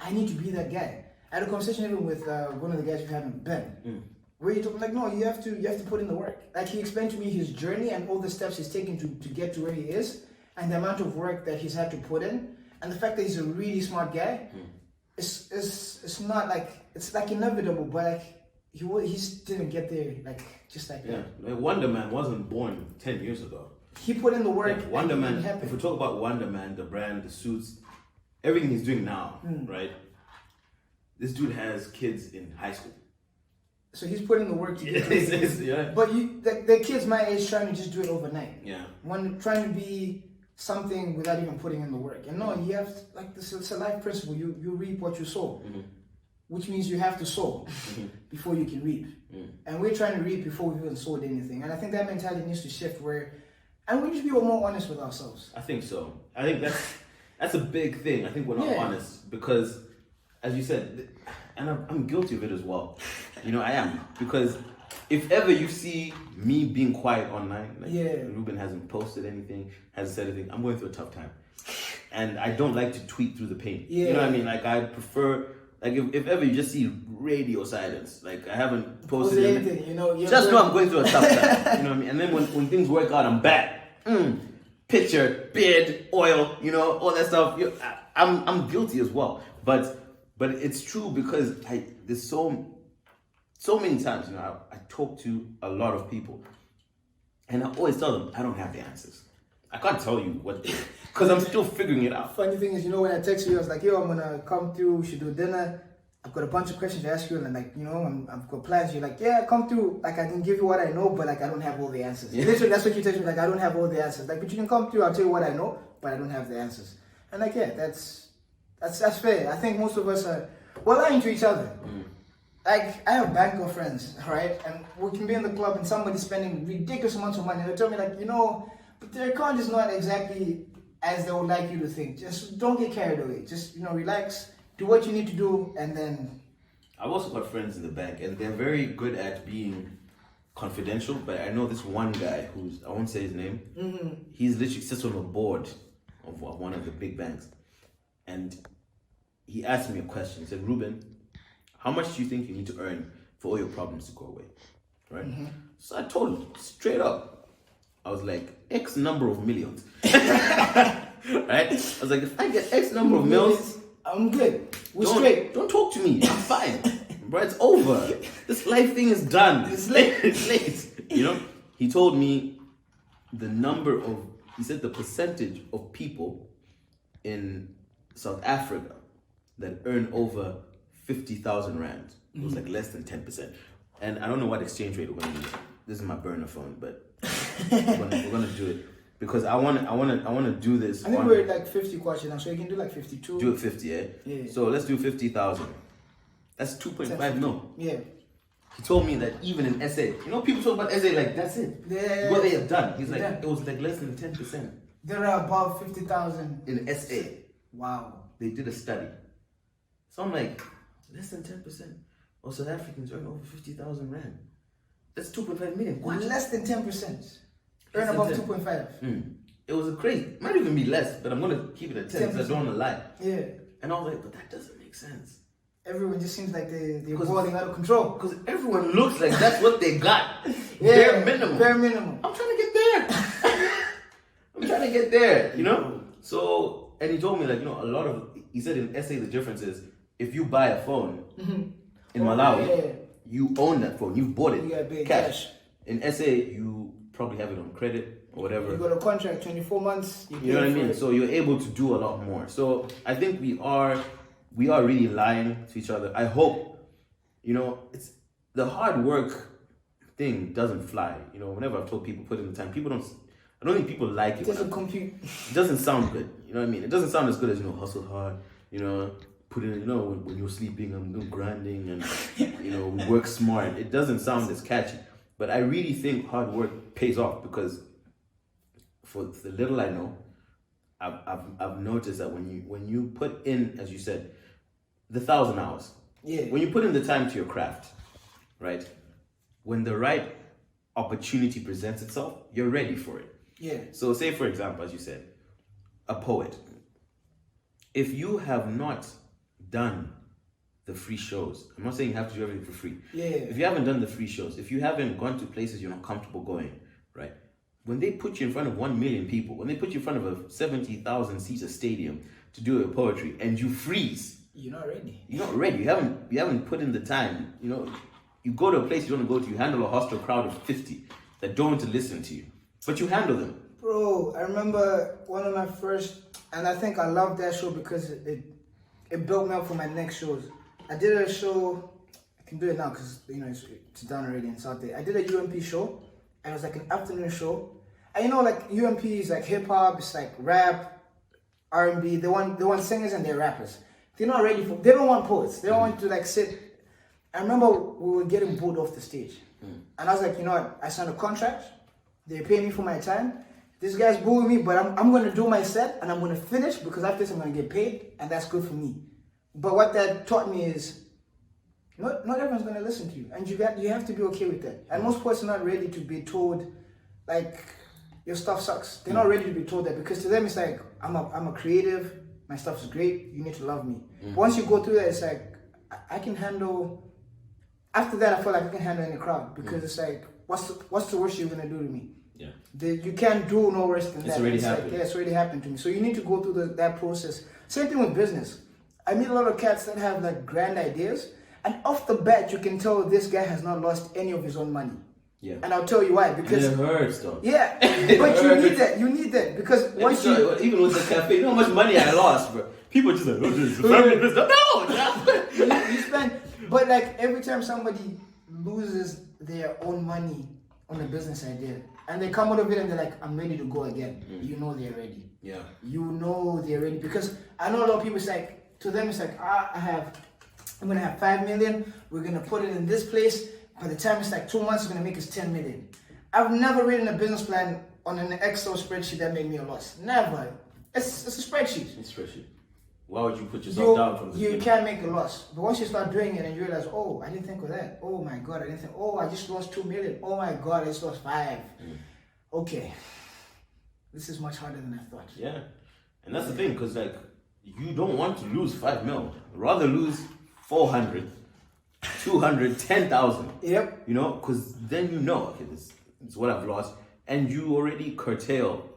I need to be that guy. I had a conversation even with one of the guys we haven't been, where he told me like, no, you have to put in the work. Like he explained to me his journey and all the steps he's taken to get to where he is, and the amount of work that he's had to put in, and the fact that he's a really smart guy. It's not like it's like inevitable, but like he just didn't get there like just like that. Yeah, Wonder Man wasn't born 10 years ago. He put in the work. Like Wonder Man. If we talk about Wonder Man, the brand, the suits, everything he's doing now, right? This dude has kids in high school. So he's putting the work to get there. But the kids my age trying to just do it overnight. Yeah. One trying to be something without even putting in the work. And no, you have like this. It's a life principle. You reap what you sow, which means you have to sow before you can reap. And we're trying to reap before we've even sowed anything. And I think that mentality needs to shift and we need to be more honest with ourselves. I think so. I think that's a big thing. I think we're not honest because, as you said, and I'm guilty of it as well. I am, because if ever you see me being quiet online, like Ruben hasn't posted anything, hasn't said anything, I'm going through a tough time. And I don't like to tweet through the pain. You know what I mean? Like I prefer, like if ever you just see radio silence, like I haven't posted anything, just know I'm going through a tough time. You know what I mean? And then when things work out, I'm back. Picture, beard, oil, all that stuff. I'm guilty as well. But it's true because there's so many times, I talk to a lot of people, and I always tell them I don't have the answers. I can't tell you what, because I'm still figuring it out. Funny thing is, when I text you, I was like, yo, I'm gonna come through. We should do dinner. I've got a bunch of questions to ask you, and like, I've got plans. You're like, yeah, come through. Like, I can give you what I know, but like, I don't have all the answers. Literally, that's what you text me. Like, I don't have all the answers. Like, but you can come through. I'll tell you what I know, but I don't have the answers. And like, yeah, that's fair. I think most of us we're lying to each other. Like, I have bank girlfriends, right? And we can be in the club and somebody's spending ridiculous amounts of money. And they tell me, like, but their account is not exactly as they would like you to think. Just don't get carried away. Just, relax, do what you need to do, and then... I've also got friends in the bank, and they're very good at being confidential, but I know this one guy who's, I won't say his name, he's literally sits on the board of one of the big banks. And he asked me a question. He said, Ruben, how much do you think you need to earn for all your problems to go away? Right? So I told him straight up. I was like, X number of millions. Right? I was like, if I get X number of millions, I'm good. We're straight. Don't talk to me. I'm fine. Bro, it's over. This life thing is done. It's late. It's late. He told me he said the percentage of people in South Africa that earn over 50,000 rand. It was like less than 10%. And I don't know what exchange rate we're going to use. This is my burner phone, but we're gonna do it because I want to do this. I think we're at like 50 questions now, so you can do like 52. Do it 50, yeah. So let's do 50,000. That's 2.5 mil. Yeah. He told me that even in SA, people talk about SA like that's it. Yeah. What they have done. He's like it was like less than 10%. There are above 50,000 in SA. Wow. They did a study. So I'm like, less than 10% of South Africans earn over 50,000 rand. That's 2.5 million. What? Less than 10%. Earn above 2.5. It was crazy. Might even be less, but I'm going to keep it at 10 because I don't want to lie. Yeah. And I was like, but that doesn't make sense. Everyone just seems like they're boiling out of control. Because everyone looks like that's what they got. Yeah, Bare minimum. Bare minimum. I'm trying to get there. So, and he told me like, he said in SA the difference is if you buy a phone in Malawi, you own that phone. You bought it. You gotta pay cash. In SA, you probably have it on credit or whatever. You got a contract, 24 months. You know what I mean? So you're able to do a lot more. So I think we are really lying to each other. I hope, it's the hard work thing doesn't fly. Whenever I've told people put in the time, people don't. I don't think people like it. It doesn't compute. It doesn't sound good. You know what I mean? It doesn't sound as good as, hustle hard, put in, when you're sleeping, I'm grinding and, work smart. It doesn't sound as catchy. But I really think hard work pays off because for the little I know, I've noticed that when you put in, as you said, the 1,000 hours, when you put in the time to your craft, right? When the right opportunity presents itself, you're ready for it. Yeah. So say, for example, as you said, a poet. If you have not done the free shows, I'm not saying you have to do everything for free. Yeah. If you haven't done the free shows, if you haven't gone to places you're not comfortable going, right? When they put you in front of 1 million people, when they put you in front of a 70,000 seater stadium to do a poetry and you freeze, you're not ready. You're not ready. You haven't put in the time. You go to a place you don't want to go to, you handle a hostile crowd of 50 that don't want to listen to you. But you handle them. Bro, I remember one of my first, and I think I loved that show because it built me up for my next shows. I did a show, I can do it now because it's done already in South Day. I did a UMP show, and it was like an afternoon show. And like UMP is like hip hop, it's like rap, R&B. They want singers and they're rappers. They're not ready for. They don't want poets. They don't want to like sit. I remember we were getting booed off the stage, and I was like, what? I signed a contract. They pay me for my time. This guy's booing me, but I'm going to do my set and I'm going to finish because after this I'm going to get paid, and that's good for me. But what that taught me is, not everyone's going to listen to you, and you have to be okay with that. And most poets are not ready to be told, like, your stuff sucks. They're not ready to be told that because to them it's like, I'm a creative. My stuff is great. You need to love me. But once you go through that, it's like I can handle. After that, I feel like I can handle any crowd because it's like, what's the worst you're gonna do to me? Yeah. You can't do no worse than that. It's already happened. Like, it's already happened to me. So you need to go through that process. Same thing with business. I meet a lot of cats that have like grand ideas, and off the bat you can tell this guy has not lost any of his own money. Yeah. And I'll tell you why. Because it hurts though. Yeah, but you need that. You need that because once even with the cafe, you know how much money I lost, bro. People are just like, this is a family business. No, you spend. But like every time somebody loses their own money on a business idea, and they come out of it and they're like, I'm ready to go again. You know they're ready. Yeah. You know they're ready because I know a lot of people. It's like to them, it's like I'm gonna have 5 million. We're gonna put it in this place. By the time it's like 2 months, it's gonna make us 10 million. I've never written a business plan on an Excel spreadsheet that made me a loss. Never. It's a spreadsheet. It's a spreadsheet. Why would you put yourself down from the You beginning? can't make a loss. But once you start doing it and you realize, oh, I didn't think of that. Oh my God, I didn't think. Oh, I just lost 2 million. Oh my God, I just lost 5. Okay, this is much harder than I thought. Yeah, and that's the thing, because like you don't want to lose 5 mil. Rather lose 400. 200, 10,000. Yep. Because then okay, this is what I've lost, and you already curtail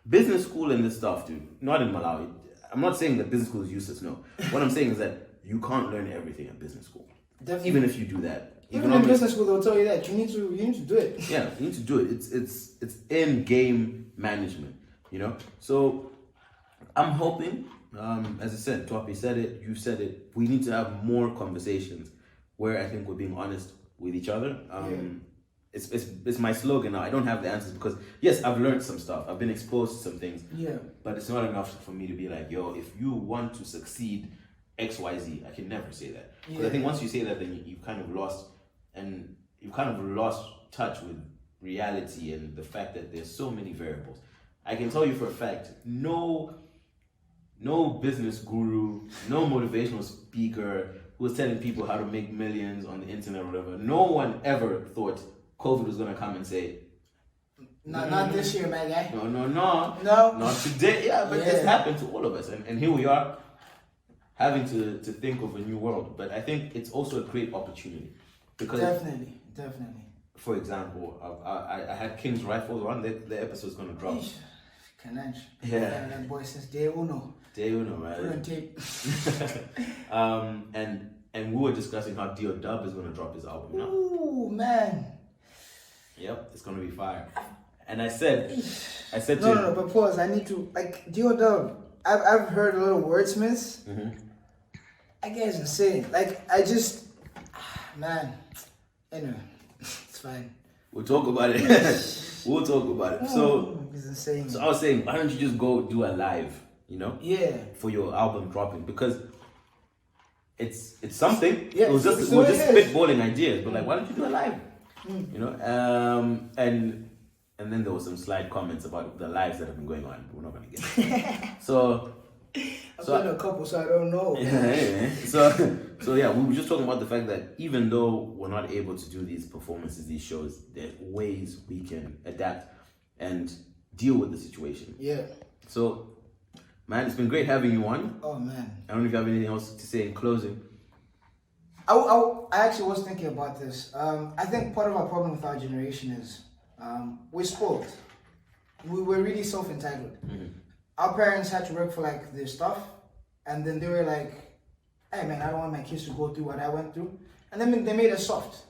business school and this stuff, dude. Not in Malawi. I'm not saying that business school is useless. No, what I'm saying is that you can't learn everything at business school. Definitely. Even if you do that. Even in business school, they'll tell you that you need to do it. Yeah, you need to do it. It's in game management. So I'm hoping, as I said, Topi said it, you said it. We need to have more conversations where I think we're being honest with each other. It's my slogan now. I don't have the answers because yes, I've learned some stuff. I've been exposed to some things. Yeah. But it's not enough for me to be like, yo, if you want to succeed XYZ, I can never say that. Because I think once you say that, then you've kind of lost touch with reality and the fact that there's so many variables. I can tell you for a fact, no business guru, no motivational speaker who was telling people how to make millions on the internet or whatever, no one ever thought COVID was going to come and say, not this year, my guy. No. Not today. Yeah, but it's happened to all of us. And here we are having to think of a new world. But I think it's also a great opportunity. Because Definitely. For example, I had King's Rifles on. The episode's going to drop. Cananch. Yeah. That boy since day uno. Day uno, right? Put on tape. And we were discussing how Dio Dub is going to drop his album now. Ooh, man. Yep, it's going to be fire. And I said to him, No, but pause. I need to, like, Dio Dub. I've heard a little wordsmiths. That guy's insane. Like, man. Anyway, it's fine. We'll talk about it. We'll talk about it. So it's insane. I was saying, why don't you just go do a live, you know? Yeah. For your album dropping, because it's something. Yeah, it was just so we're just it is. spitballing ideas, but like, why don't you do a live? You know, and then there was some slight comments about the lives that have been going on. We're not gonna get into. So I've done a couple, so I don't know. yeah. So yeah, we were just talking about the fact that even though we're not able to do these performances, these shows, there's ways we can adapt and deal with the situation. Yeah. So, man, it's been great having you on. Oh man. I don't know if you have anything else to say in closing. I actually was thinking about this. I think part of our problem with our generation is we're spoiled. We're really self-entitled. Our parents had to work for like their stuff, and then they were like, "Hey man, I don't want my kids to go through what I went through," and then they made us soft.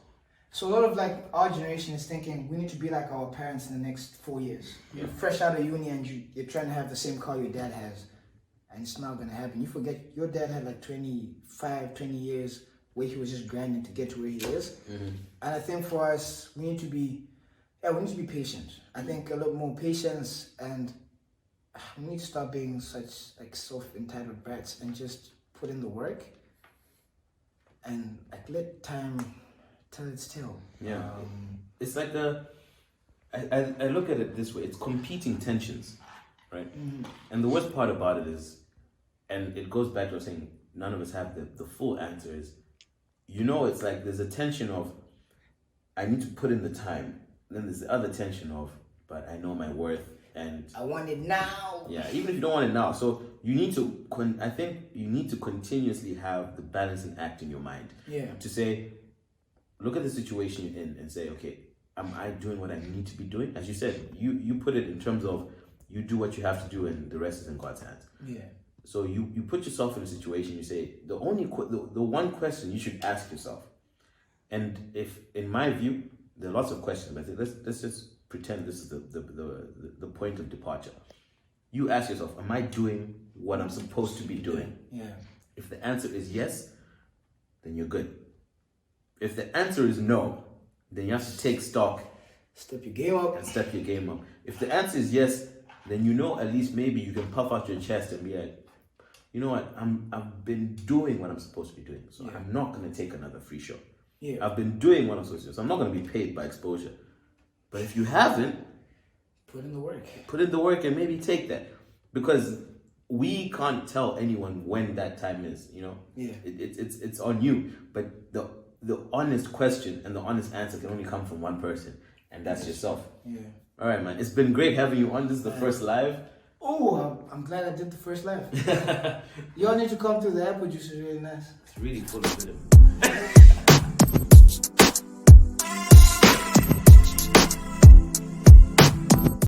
So a lot of like our generation is thinking we need to be like our parents in the next 4 years. You're fresh out of uni and you're trying to have the same car your dad has, and it's not gonna happen. You forget your dad had like 25, 20 years where he was just grinding to get to where he is. And I think for us, we need to be patient. I think a lot more patience, and we need to stop being such like self-entitled brats and just put in the work and like let time tell its tale. Yeah. It's like I look at it this way, it's competing tensions, right? And the worst part about it is, and it goes back to saying none of us have the full answer, is, you know, it's like there's a tension of I need to put in the time. Then there's the other tension of, but I know my worth and I want it now. yeah, even if you don't want it now. So you need to, I think you need to continuously have the balancing act in your mind. Yeah. To say, look at the situation you're in and say, okay, am I doing what I need to be doing? As you said, you put it in terms of you do what you have to do and the rest is in God's hands. Yeah. So you put yourself in a situation, you say, the one question you should ask yourself, and if, in my view, there are lots of questions, but let's just pretend this is the point of departure. You ask yourself, am I doing what I'm supposed to be doing? Yeah. If the answer is yes, then you're good. If the answer is no, then you have to take stock Step your game up. and step your game up. If the answer is yes, then you know at least maybe you can puff out your chest and be like, you know what, I've been doing what I'm supposed to be doing, so I'm not going to take another free show. Yeah. I've been doing what I'm supposed to do, so I'm not going to be paid by exposure. But if you haven't, Put in the work. put in the work and maybe take that. Because we can't tell anyone when that time is, you know? Yeah. It's on you. But the honest question and the honest answer can only come from one person, and that's yourself. Yeah. All right, man. It's been great having you on. This is the first live. Oh, I'm glad I did the first live. Y'all need to come to the apple juice. It's really nice. It's really full of rhythm.